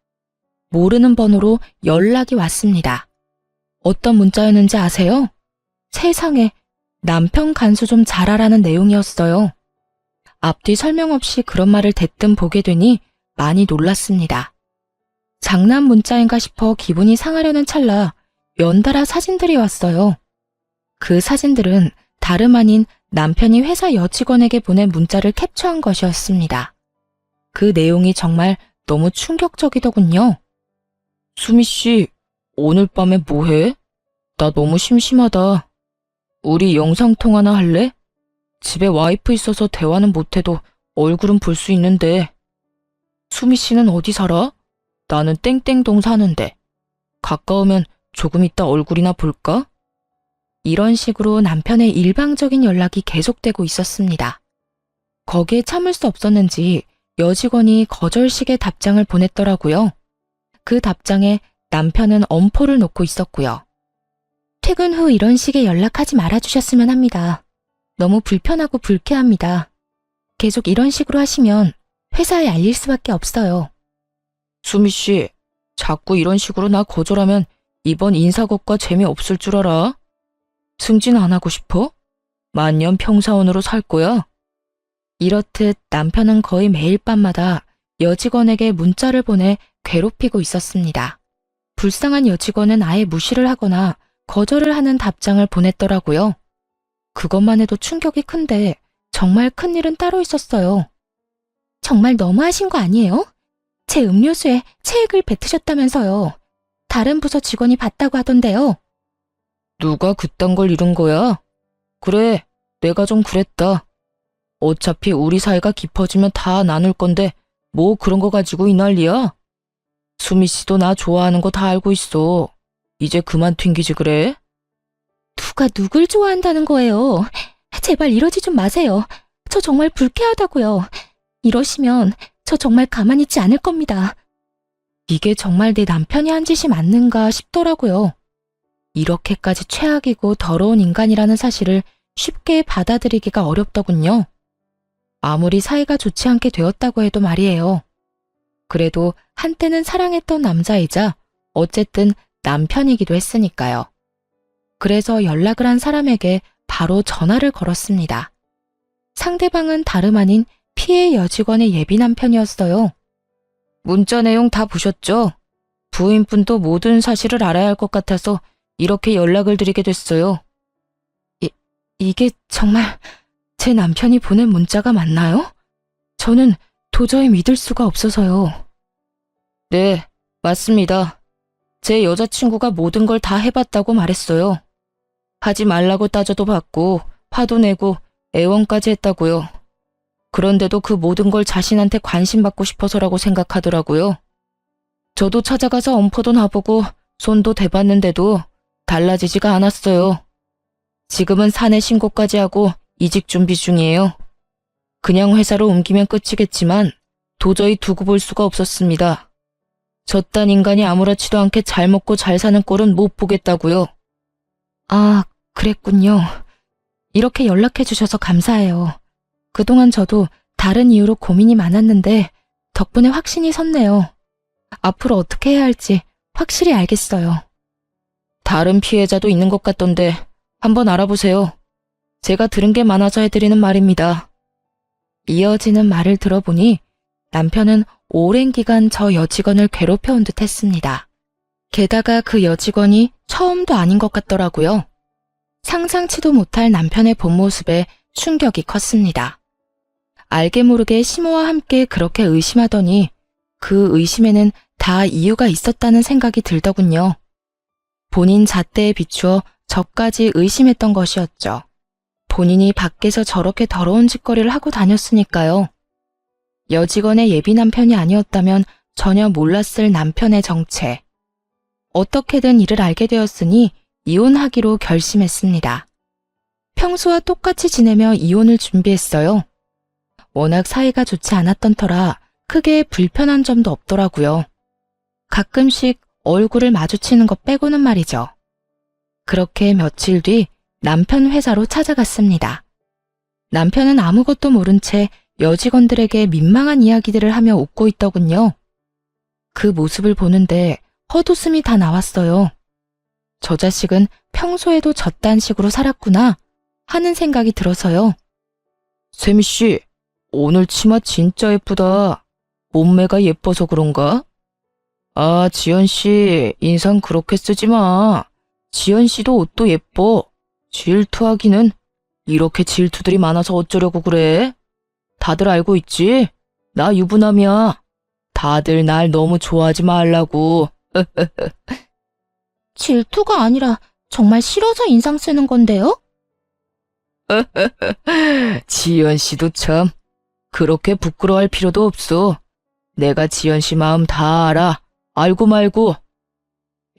모르는 번호로 연락이 왔습니다. 어떤 문자였는지 아세요? 세상에, 남편 간수 좀 잘하라는 내용이었어요. 앞뒤 설명 없이 그런 말을 대뜸 보게 되니 많이 놀랐습니다. 장난 문자인가 싶어 기분이 상하려는 찰나 연달아 사진들이 왔어요. 그 사진들은 다름 아닌 남편이 회사 여직원에게 보낸 문자를 캡처한 것이었습니다. 그 내용이 정말 너무 충격적이더군요. 수미 씨, 오늘 밤에 뭐 해? 나 너무 심심하다. 우리 영상통화나 할래? 집에 와이프 있어서 대화는 못해도 얼굴은 볼 수 있는데. 수미 씨는 어디 살아? 나는 땡땡동 사는데. 가까우면 조금 이따 얼굴이나 볼까? 이런 식으로 남편의 일방적인 연락이 계속되고 있었습니다. 거기에 참을 수 없었는지 여직원이 거절식의 답장을 보냈더라고요. 그 답장에 남편은 엄포를 놓고 있었고요. 퇴근 후 이런 식의 연락하지 말아주셨으면 합니다. 너무 불편하고 불쾌합니다. 계속 이런 식으로 하시면 회사에 알릴 수밖에 없어요. 수미 씨, 자꾸 이런 식으로 나 거절하면 이번 인사고과 재미없을 줄 알아? 승진 안 하고 싶어? 만년 평사원으로 살 거야? 이렇듯 남편은 거의 매일 밤마다 여직원에게 문자를 보내 괴롭히고 있었습니다. 불쌍한 여직원은 아예 무시를 하거나 거절을 하는 답장을 보냈더라고요. 그것만 해도 충격이 큰데 정말 큰일은 따로 있었어요. 정말 너무하신 거 아니에요? 제 음료수에 체액을 뱉으셨다면서요. 다른 부서 직원이 봤다고 하던데요. 누가 그딴 걸 이룬 거야? 그래, 내가 좀 그랬다. 어차피 우리 사이가 깊어지면 다 나눌 건데 뭐 그런 거 가지고 이 난리야? 수미 씨도 나 좋아하는 거 다 알고 있어. 이제 그만 튕기지 그래? 누가 누굴 좋아한다는 거예요? 제발 이러지 좀 마세요. 저 정말 불쾌하다고요. 이러시면 저 정말 가만히 있지 않을 겁니다. 이게 정말 내 남편이 한 짓이 맞는가 싶더라고요. 이렇게까지 최악이고 더러운 인간이라는 사실을 쉽게 받아들이기가 어렵더군요. 아무리 사이가 좋지 않게 되었다고 해도 말이에요. 그래도 한때는 사랑했던 남자이자 어쨌든 남편이기도 했으니까요. 그래서 연락을 한 사람에게 바로 전화를 걸었습니다. 상대방은 다름 아닌 피해 여직원의 예비 남편이었어요. 문자 내용 다 보셨죠? 부인분도 모든 사실을 알아야 할 것 같아서 이렇게 연락을 드리게 됐어요. 이게 정말 제 남편이 보낸 문자가 맞나요? 저는 도저히 믿을 수가 없어서요. 네, 맞습니다. 제 여자친구가 모든 걸 다 해봤다고 말했어요. 하지 말라고 따져도 받고 화도 내고 애원까지 했다고요. 그런데도 그 모든 걸 자신한테 관심받고 싶어서라고 생각하더라고요. 저도 찾아가서 엄포도 놔보고 손도 대봤는데도 달라지지가 않았어요. 지금은 사내 신고까지 하고 이직 준비 중이에요. 그냥 회사로 옮기면 끝이겠지만 도저히 두고 볼 수가 없었습니다. 저딴 인간이 아무렇지도 않게 잘 먹고 잘 사는 꼴은 못 보겠다고요. 아, 그랬군요. 이렇게 연락해 주셔서 감사해요. 그동안 저도 다른 이유로 고민이 많았는데 덕분에 확신이 섰네요. 앞으로 어떻게 해야 할지 확실히 알겠어요. 다른 피해자도 있는 것 같던데 한번 알아보세요. 제가 들은 게 많아서 해드리는 말입니다. 이어지는 말을 들어보니 남편은 오랜 기간 저 여직원을 괴롭혀온 듯 했습니다. 게다가 그 여직원이 처음도 아닌 것 같더라고요. 상상치도 못할 남편의 본 모습에 충격이 컸습니다. 알게 모르게 시모와 함께 그렇게 의심하더니 그 의심에는 다 이유가 있었다는 생각이 들더군요. 본인 잣대에 비추어 저까지 의심했던 것이었죠. 본인이 밖에서 저렇게 더러운 짓거리를 하고 다녔으니까요. 여직원의 예비 남편이 아니었다면 전혀 몰랐을 남편의 정체. 어떻게든 이를 알게 되었으니 이혼하기로 결심했습니다. 평소와 똑같이 지내며 이혼을 준비했어요. 워낙 사이가 좋지 않았던 터라 크게 불편한 점도 없더라고요. 가끔씩 얼굴을 마주치는 것 빼고는 말이죠. 그렇게 며칠 뒤 남편 회사로 찾아갔습니다. 남편은 아무것도 모른 채 여직원들에게 민망한 이야기들을 하며 웃고 있더군요. 그 모습을 보는데 헛웃음이 다 나왔어요. 저 자식은 평소에도 저딴 식으로 살았구나 하는 생각이 들어서요. 세미 씨, 오늘 치마 진짜 예쁘다. 몸매가 예뻐서 그런가? 아, 지연 씨, 인상 그렇게 쓰지 마. 지연 씨도 옷도 예뻐. 질투하기는 이렇게 질투들이 많아서 어쩌려고 그래? 다들 알고 있지? 나 유부남이야. 다들 날 너무 좋아하지 말라고. 질투가 아니라 정말 싫어서 인상 쓰는 건데요? 지연 씨도 참 그렇게 부끄러워할 필요도 없어. 내가 지연 씨 마음 다 알아. 알고 말고.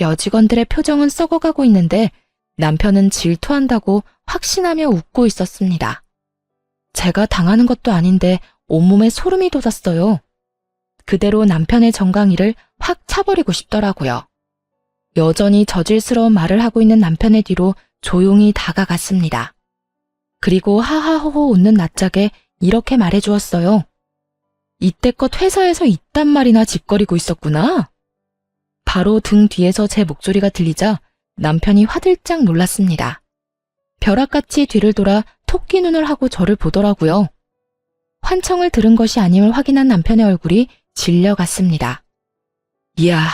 여직원들의 표정은 썩어가고 있는데 남편은 질투한다고 확신하며 웃고 있었습니다. 제가 당하는 것도 아닌데 온몸에 소름이 돋았어요. 그대로 남편의 정강이를 확 차버리고 싶더라고요. 여전히 저질스러운 말을 하고 있는 남편의 뒤로 조용히 다가갔습니다. 그리고 하하호호 웃는 낯짝에 이렇게 말해주었어요. 이때껏 회사에서 이딴 말이나 짓거리고 있었구나. 바로 등 뒤에서 제 목소리가 들리자 남편이 화들짝 놀랐습니다. 벼락같이 뒤를 돌아 토끼 눈을 하고 저를 보더라고요. 환청을 들은 것이 아님을 확인한 남편의 얼굴이 질려갔습니다. 이야,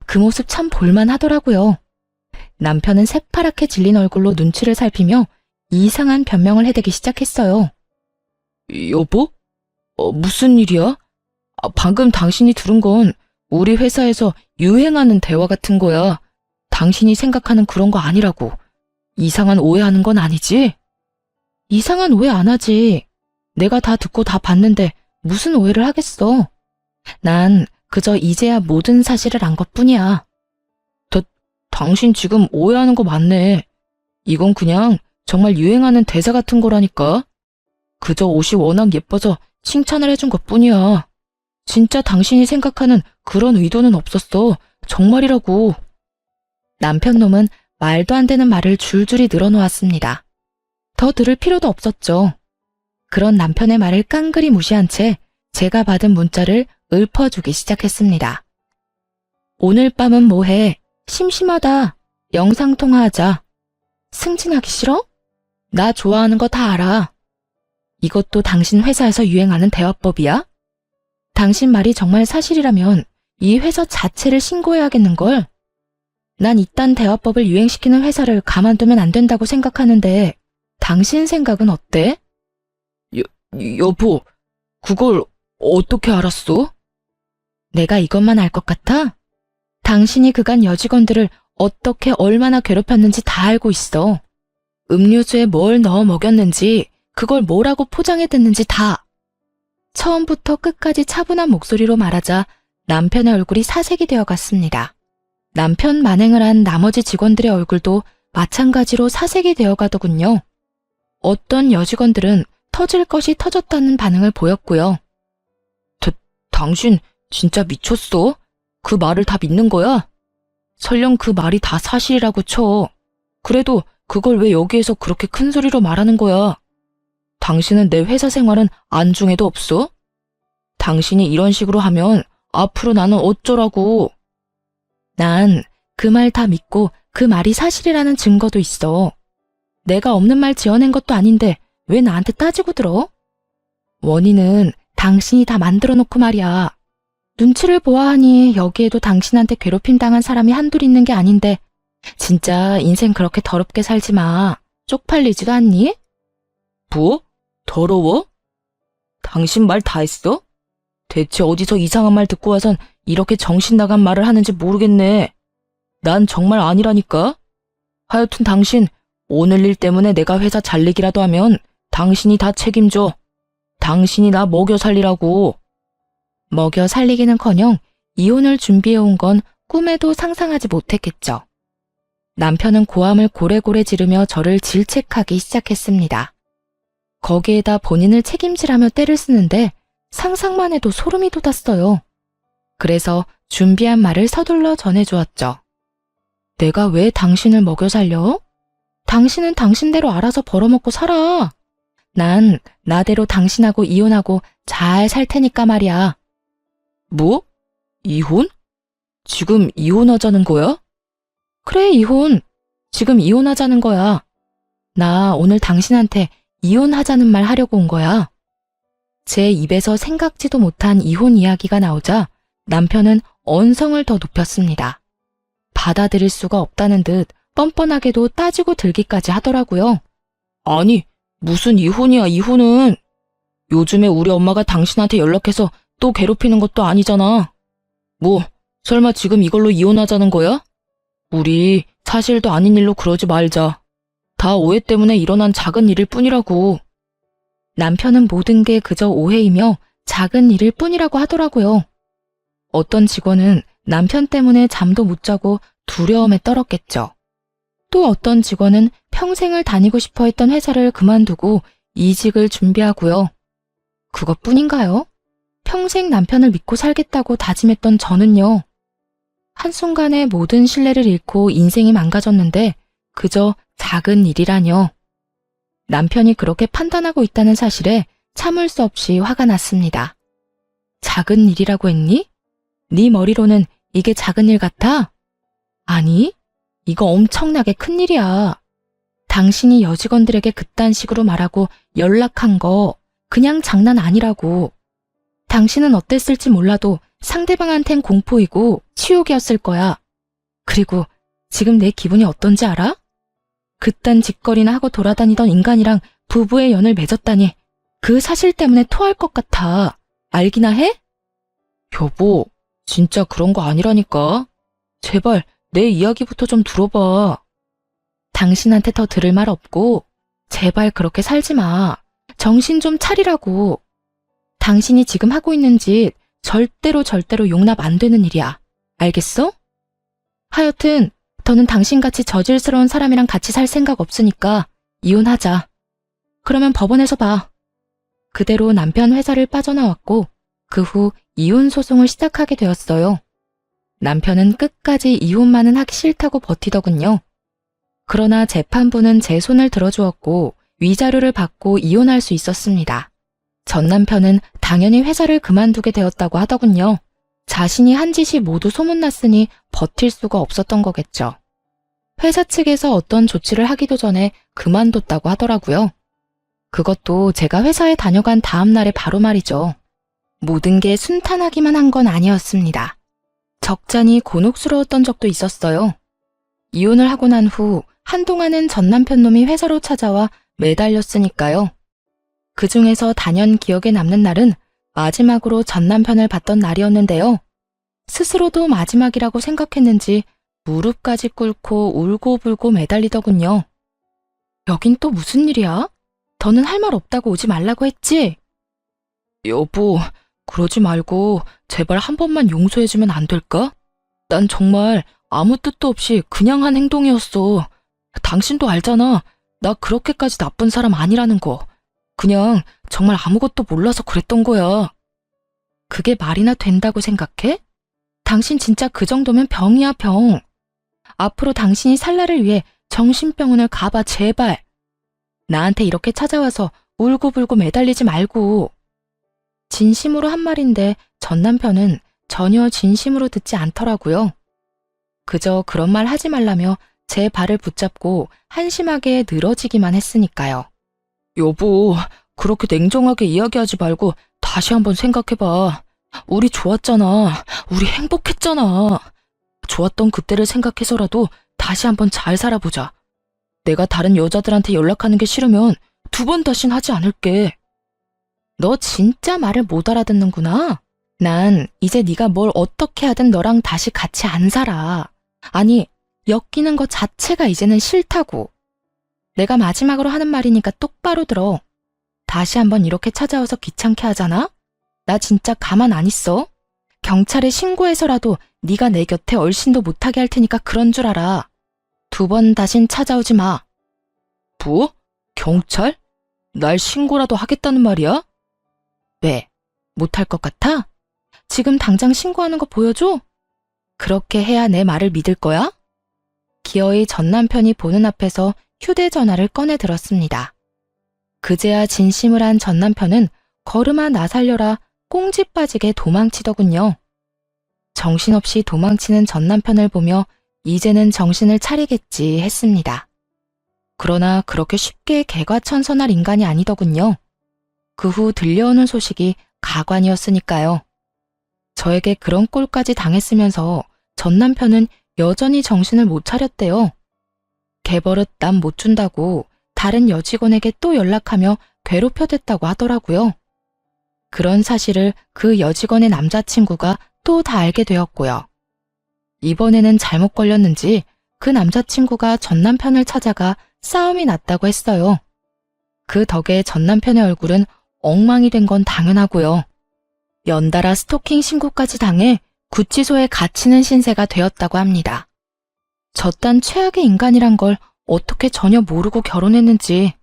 그 모습 참 볼만하더라고요. 남편은 새파랗게 질린 얼굴로 눈치를 살피며 이상한 변명을 해대기 시작했어요. 여보? 무슨 일이야? 방금 당신이 들은 건 우리 회사에서 유행하는 대화 같은 거야. 당신이 생각하는 그런 거 아니라고. 이상한 오해하는 건 아니지? 이상한 오해 안 하지. 내가 다 듣고 다 봤는데 무슨 오해를 하겠어. 난 그저 이제야 모든 사실을 안 것뿐이야. 당신 지금 오해하는 거 맞네. 이건 그냥 정말 유행하는 대사 같은 거라니까. 그저 옷이 워낙 예뻐서 칭찬을 해준 것뿐이야. 진짜 당신이 생각하는 그런 의도는 없었어. 정말이라고. 남편 놈은 말도 안 되는 말을 줄줄이 늘어놓았습니다. 더 들을 필요도 없었죠. 그런 남편의 말을 깡그리 무시한 채 제가 받은 문자를 읊어주기 시작했습니다. 오늘 밤은 뭐해? 심심하다. 영상통화하자. 승진하기 싫어? 나 좋아하는 거 다 알아. 이것도 당신 회사에서 유행하는 대화법이야? 당신 말이 정말 사실이라면 이 회사 자체를 신고해야겠는걸? 난 이딴 대화법을 유행시키는 회사를 가만두면 안 된다고 생각하는데 당신 생각은 어때? 여보, 그걸 어떻게 알았어? 내가 이것만 알 것 같아? 당신이 그간 여직원들을 어떻게 얼마나 괴롭혔는지 다 알고 있어. 음료수에 뭘 넣어 먹였는지, 그걸 뭐라고 포장해댔는지 다. 처음부터 끝까지 차분한 목소리로 말하자 남편의 얼굴이 사색이 되어 갔습니다. 남편 만행을 한 나머지 직원들의 얼굴도 마찬가지로 사색이 되어 가더군요. 어떤 여직원들은 터질 것이 터졌다는 반응을 보였고요. 당신 진짜 미쳤어? 그 말을 다 믿는 거야? 설령 그 말이 다 사실이라고 쳐. 그래도 그걸 왜 여기에서 그렇게 큰 소리로 말하는 거야? 당신은 내 회사 생활은 안중에도 없어? 당신이 이런 식으로 하면 앞으로 나는 어쩌라고. 난 그 말 다 믿고 그 말이 사실이라는 증거도 있어. 내가 없는 말 지어낸 것도 아닌데 왜 나한테 따지고 들어? 원인은 당신이 다 만들어 놓고 말이야. 눈치를 보아하니 여기에도 당신한테 괴롭힘 당한 사람이 한둘 있는 게 아닌데 진짜 인생 그렇게 더럽게 살지 마. 쪽팔리지도 않니? 뭐? 더러워? 당신 말 다 했어? 대체 어디서 이상한 말 듣고 와선 이렇게 정신 나간 말을 하는지 모르겠네. 난 정말 아니라니까. 하여튼 당신 오늘 일 때문에 내가 회사 잘리기라도 하면 당신이 다 책임져. 당신이 나 먹여 살리라고. 먹여 살리기는커녕 이혼을 준비해온 건 꿈에도 상상하지 못했겠죠. 남편은 고함을 고래고래 지르며 저를 질책하기 시작했습니다. 거기에다 본인을 책임지라며 때를 쓰는데 상상만 해도 소름이 돋았어요. 그래서 준비한 말을 서둘러 전해주었죠. 내가 왜 당신을 먹여 살려? 당신은 당신대로 알아서 벌어먹고 살아. 난 나대로 당신하고 이혼하고 잘 살 테니까 말이야. 뭐? 이혼? 지금 이혼하자는 거야? 그래, 이혼. 지금 이혼하자는 거야. 나 오늘 당신한테 이혼하자는 말 하려고 온 거야. 제 입에서 생각지도 못한 이혼 이야기가 나오자 남편은 언성을 더 높였습니다. 받아들일 수가 없다는 듯 뻔뻔하게도 따지고 들기까지 하더라고요. 아니, 무슨 이혼이야, 이혼은. 요즘에 우리 엄마가 당신한테 연락해서 또 괴롭히는 것도 아니잖아. 뭐, 설마 지금 이걸로 이혼하자는 거야? 우리 사실도 아닌 일로 그러지 말자. 다 오해 때문에 일어난 작은 일일 뿐이라고. 남편은 모든 게 그저 오해이며 작은 일일 뿐이라고 하더라고요. 어떤 직원은 남편 때문에 잠도 못 자고 두려움에 떨었겠죠. 또 어떤 직원은 평생을 다니고 싶어 했던 회사를 그만두고 이직을 준비하고요. 그것뿐인가요? 평생 남편을 믿고 살겠다고 다짐했던 저는요. 한순간에 모든 신뢰를 잃고 인생이 망가졌는데 그저 작은 일이라뇨. 남편이 그렇게 판단하고 있다는 사실에 참을 수 없이 화가 났습니다. 작은 일이라고 했니? 네 머리로는 이게 작은 일 같아? 아니, 이거 엄청나게 큰 일이야. 당신이 여직원들에게 그딴 식으로 말하고 연락한 거 그냥 장난 아니라고. 당신은 어땠을지 몰라도 상대방한텐 공포이고 치욕이었을 거야. 그리고 지금 내 기분이 어떤지 알아? 그딴 짓거리나 하고 돌아다니던 인간이랑 부부의 연을 맺었다니 그 사실 때문에 토할 것 같아. 알기나 해? 여보, 진짜 그런 거 아니라니까. 제발 내 이야기부터 좀 들어봐. 당신한테 더 들을 말 없고 제발 그렇게 살지 마. 정신 좀 차리라고. 당신이 지금 하고 있는 짓 절대로 용납 안 되는 일이야. 알겠어? 하여튼 더는 당신같이 저질스러운 사람이랑 같이 살 생각 없으니까 이혼하자. 그러면 법원에서 봐. 그대로 남편 회사를 빠져나왔고 그 후 이혼 소송을 시작하게 되었어요. 남편은 끝까지 이혼만은 하기 싫다고 버티더군요. 그러나 재판부는 제 손을 들어주었고 위자료를 받고 이혼할 수 있었습니다. 전 남편은 당연히 회사를 그만두게 되었다고 하더군요. 자신이 한 짓이 모두 소문났으니 버틸 수가 없었던 거겠죠. 회사 측에서 어떤 조치를 하기도 전에 그만뒀다고 하더라고요. 그것도 제가 회사에 다녀간 다음 날에 바로 말이죠. 모든 게 순탄하기만 한 건 아니었습니다. 적잖이 곤혹스러웠던 적도 있었어요. 이혼을 하고 난 후 한동안은 전 남편 놈이 회사로 찾아와 매달렸으니까요. 그 중에서 단연 기억에 남는 날은 마지막으로 전 남편을 봤던 날이었는데요. 스스로도 마지막이라고 생각했는지 무릎까지 꿇고 울고불고 매달리더군요. 여긴 또 무슨 일이야? 더는 할 말 없다고 오지 말라고 했지? 여보, 그러지 말고 제발 한 번만 용서해주면 안 될까? 난 정말 아무 뜻도 없이 그냥 한 행동이었어. 당신도 알잖아. 나 그렇게까지 나쁜 사람 아니라는 거. 그냥 정말 아무것도 몰라서 그랬던 거야. 그게 말이나 된다고 생각해? 당신 진짜 그 정도면 병이야, 병. 앞으로 당신이 살 날을 위해 정신병원을 가봐, 제발. 나한테 이렇게 찾아와서 울고불고 매달리지 말고. 진심으로 한 말인데 전 남편은 전혀 진심으로 듣지 않더라고요. 그저 그런 말 하지 말라며 제 발을 붙잡고 한심하게 늘어지기만 했으니까요. 여보, 그렇게 냉정하게 이야기하지 말고 다시 한번 생각해봐. 우리 좋았잖아. 우리 행복했잖아. 좋았던 그때를 생각해서라도 다시 한번 잘 살아보자. 내가 다른 여자들한테 연락하는 게 싫으면 2번 다신 하지 않을게. 너 진짜 말을 못 알아듣는구나. 난 이제 네가 뭘 어떻게 하든 너랑 다시 같이 안 살아. 아니, 엮이는 것 자체가 이제는 싫다고. 내가 마지막으로 하는 말이니까 똑바로 들어. 다시 한번 이렇게 찾아와서 귀찮게 하잖아? 나 진짜 가만 안 있어. 경찰에 신고해서라도 네가 내 곁에 얼씬도 못하게 할 테니까 그런 줄 알아. 2번 다신 찾아오지 마. 뭐? 경찰? 날 신고라도 하겠다는 말이야? 왜? 못할 것 같아? 지금 당장 신고하는 거 보여줘? 그렇게 해야 내 말을 믿을 거야? 기어이 전 남편이 보는 앞에서 휴대전화를 꺼내 들었습니다. 그제야 진심을 한 전 남편은 걸음아 나 살려라 꽁지 빠지게 도망치더군요. 정신없이 도망치는 전 남편을 보며 이제는 정신을 차리겠지 했습니다. 그러나 그렇게 쉽게 개과천선할 인간이 아니더군요. 그 후 들려오는 소식이 가관이었으니까요. 저에게 그런 꼴까지 당했으면서 전 남편은 여전히 정신을 못 차렸대요. 개버릇 남 못 준다고 다른 여직원에게 또 연락하며 괴롭혀댔다고 하더라고요. 그런 사실을 그 여직원의 남자친구가 또 다 알게 되었고요. 이번에는 잘못 걸렸는지 그 남자친구가 전 남편을 찾아가 싸움이 났다고 했어요. 그 덕에 전 남편의 얼굴은 엉망이 된 건 당연하고요. 연달아 스토킹 신고까지 당해 구치소에 갇히는 신세가 되었다고 합니다. 저딴 최악의 인간이란 걸 어떻게 전혀 모르고 결혼했는지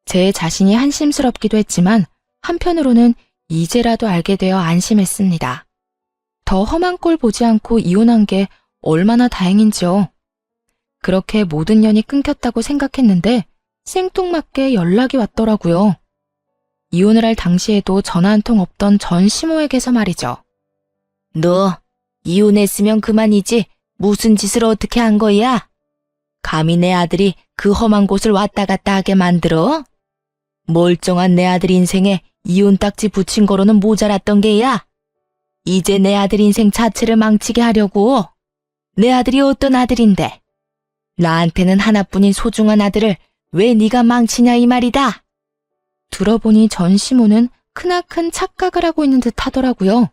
제 자신이 한심스럽기도 했지만 한편으로는 이제라도 알게 되어 안심했습니다. 더 험한 꼴 보지 않고 이혼한 게 얼마나 다행인지요. 그렇게 모든 연이 끊겼다고 생각했는데 생뚱맞게 연락이 왔더라고요. 이혼을 할 당시에도 전화 한 통 없던 전 시모에게서 말이죠. 너 이혼했으면 그만이지 무슨 짓을 어떻게 한 거야? 감히 내 아들이 그 험한 곳을 왔다 갔다 하게 만들어? 멀쩡한 내 아들 인생에 이혼 딱지 붙인 거로는 모자랐던 게야. 이제 내 아들 인생 자체를 망치게 하려고. 내 아들이 어떤 아들인데. 나한테는 하나뿐인 소중한 아들을 왜 네가 망치냐 이 말이다. 들어보니 전 시모는 크나큰 착각을 하고 있는 듯 하더라고요.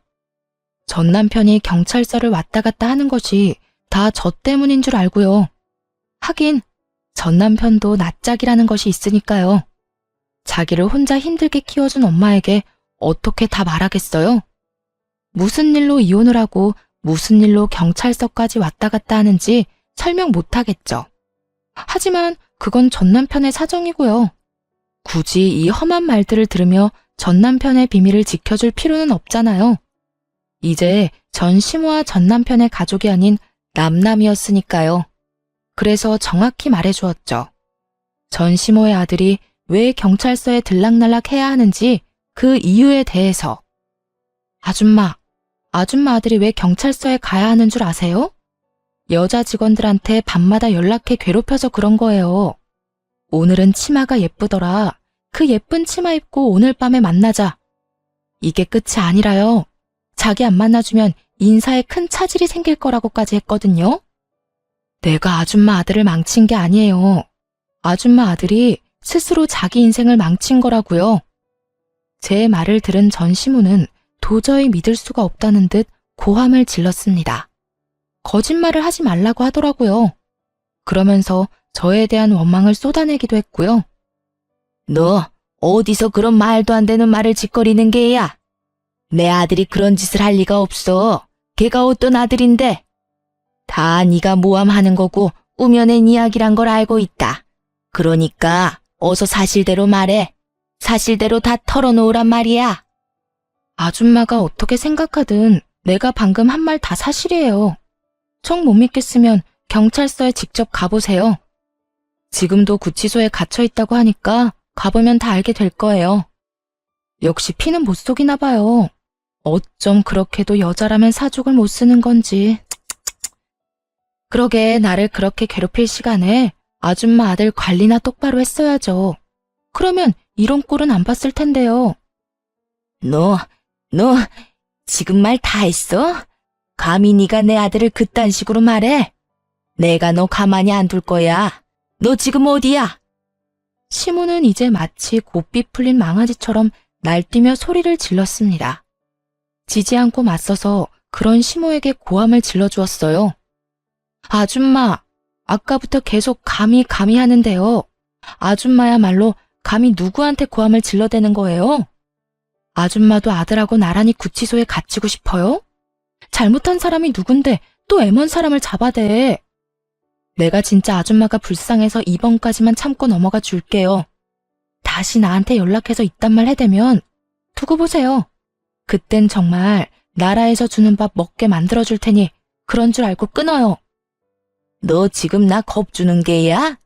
전 남편이 경찰서를 왔다 갔다 하는 것이 다 저 때문인 줄 알고요. 하긴 전 남편도 낯짝이라는 것이 있으니까요. 자기를 혼자 힘들게 키워준 엄마에게 어떻게 다 말하겠어요? 무슨 일로 이혼을 하고 무슨 일로 경찰서까지 왔다 갔다 하는지 설명 못하겠죠. 하지만 그건 전 남편의 사정이고요. 굳이 이 험한 말들을 들으며 전 남편의 비밀을 지켜줄 필요는 없잖아요. 이제 전 시모와 전 남편의 가족이 아닌 남남이었으니까요. 그래서 정확히 말해주었죠. 전 시모의 아들이 왜 경찰서에 들락날락 해야 하는지 그 이유에 대해서. 아줌마 아들이 왜 경찰서에 가야 하는 줄 아세요? 여자 직원들한테 밤마다 연락해 괴롭혀서 그런 거예요. 오늘은 치마가 예쁘더라. 그 예쁜 치마 입고 오늘 밤에 만나자. 이게 끝이 아니라요. 자기 안 만나주면 인사에 큰 차질이 생길 거라고까지 했거든요. 내가 아줌마 아들을 망친 게 아니에요. 아줌마 아들이 스스로 자기 인생을 망친 거라고요. 제 말을 들은 전 시모는 도저히 믿을 수가 없다는 듯 고함을 질렀습니다. 거짓말을 하지 말라고 하더라고요. 그러면서 저에 대한 원망을 쏟아내기도 했고요. 너 어디서 그런 말도 안 되는 말을 짓거리는 게야? 내 아들이 그런 짓을 할 리가 없어. 걔가 어떤 아들인데? 다 네가 모함하는 거고 우며낸 이야기란 걸 알고 있다. 그러니까 어서 사실대로 말해. 사실대로 다 털어놓으란 말이야. 아줌마가 어떻게 생각하든 내가 방금 한 말 다 사실이에요. 정 못 믿겠으면 경찰서에 직접 가보세요. 지금도 구치소에 갇혀 있다고 하니까 가보면 다 알게 될 거예요. 역시 피는 못 속이나 봐요. 어쩜 그렇게도 여자라면 사족을 못 쓰는 건지. 그러게 나를 그렇게 괴롭힐 시간에 아줌마 아들 관리나 똑바로 했어야죠. 그러면 이런 꼴은 안 봤을 텐데요. 너 지금 말 다 했어? 감히 네가 내 아들을 그딴 식으로 말해? 내가 너 가만히 안 둘 거야. 너 지금 어디야? 시모는 이제 마치 고삐 풀린 망아지처럼 날뛰며 소리를 질렀습니다. 지지 않고 맞서서 그런 시모에게 고함을 질러주었어요. 아줌마, 아까부터 계속 감히 하는데요. 아줌마야말로 감히 누구한테 고함을 질러대는 거예요? 아줌마도 아들하고 나란히 구치소에 갇히고 싶어요? 잘못한 사람이 누군데 또 애먼 사람을 잡아대. 내가 진짜 아줌마가 불쌍해서 이번까지만 참고 넘어가 줄게요. 다시 나한테 연락해서 이딴 말 해대면 두고 보세요. 그땐 정말 나라에서 주는 밥 먹게 만들어줄 테니 그런 줄 알고 끊어요. 너 지금 나 겁주는 게야?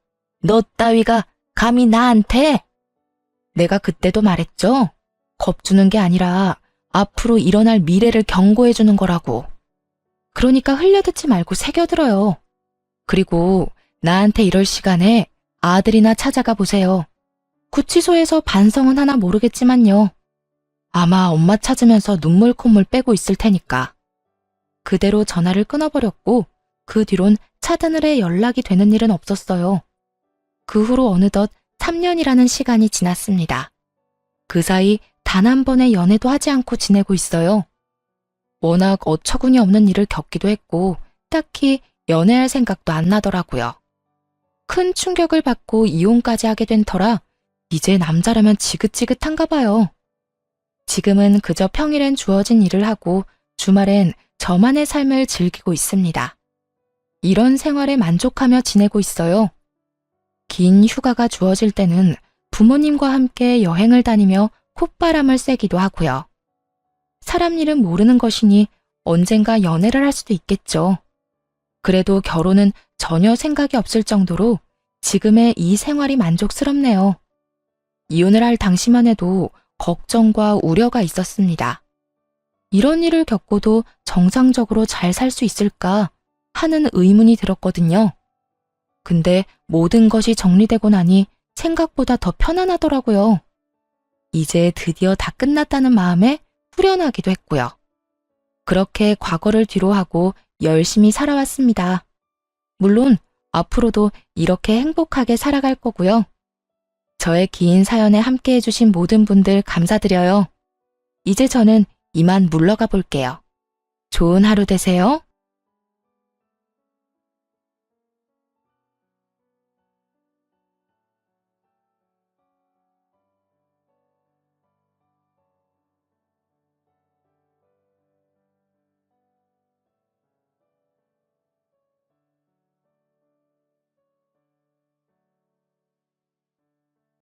너 따위가 감히 나한테? 내가 그때도 말했죠? 겁주는 게 아니라 앞으로 일어날 미래를 경고해 주는 거라고. 그러니까 흘려듣지 말고 새겨들어요. 그리고 나한테 이럴 시간에 아들이나 찾아가 보세요. 구치소에서 반성은 하나 모르겠지만요. 아마 엄마 찾으면서 눈물 콧물 빼고 있을 테니까. 그대로 전화를 끊어버렸고 그 뒤론 차드늘에 연락이 되는 일은 없었어요. 그 후로 어느덧 3년이라는 시간이 지났습니다. 그 사이 단 한 번의 연애도 하지 않고 지내고 있어요. 워낙 어처구니 없는 일을 겪기도 했고 딱히 연애할 생각도 안 나더라고요. 큰 충격을 받고 이혼까지 하게 된 터라 이제 남자라면 지긋지긋한가 봐요. 지금은 그저 평일엔 주어진 일을 하고 주말엔 저만의 삶을 즐기고 있습니다. 이런 생활에 만족하며 지내고 있어요. 긴 휴가가 주어질 때는 부모님과 함께 여행을 다니며 콧바람을 쐬기도 하고요. 사람 일은 모르는 것이니 언젠가 연애를 할 수도 있겠죠. 그래도 결혼은 전혀 생각이 없을 정도로 지금의 이 생활이 만족스럽네요. 이혼을 할 당시만 해도 걱정과 우려가 있었습니다. 이런 일을 겪고도 정상적으로 잘 살 수 있을까 하는 의문이 들었거든요. 근데 모든 것이 정리되고 나니 생각보다 더 편안하더라고요. 이제 드디어 다 끝났다는 마음에 후련하기도 했고요. 그렇게 과거를 뒤로하고 열심히 살아왔습니다. 물론 앞으로도 이렇게 행복하게 살아갈 거고요. 저의 긴 사연에 함께 해주신 모든 분들 감사드려요. 이제 저는 이만 물러가 볼게요. 좋은 하루 되세요.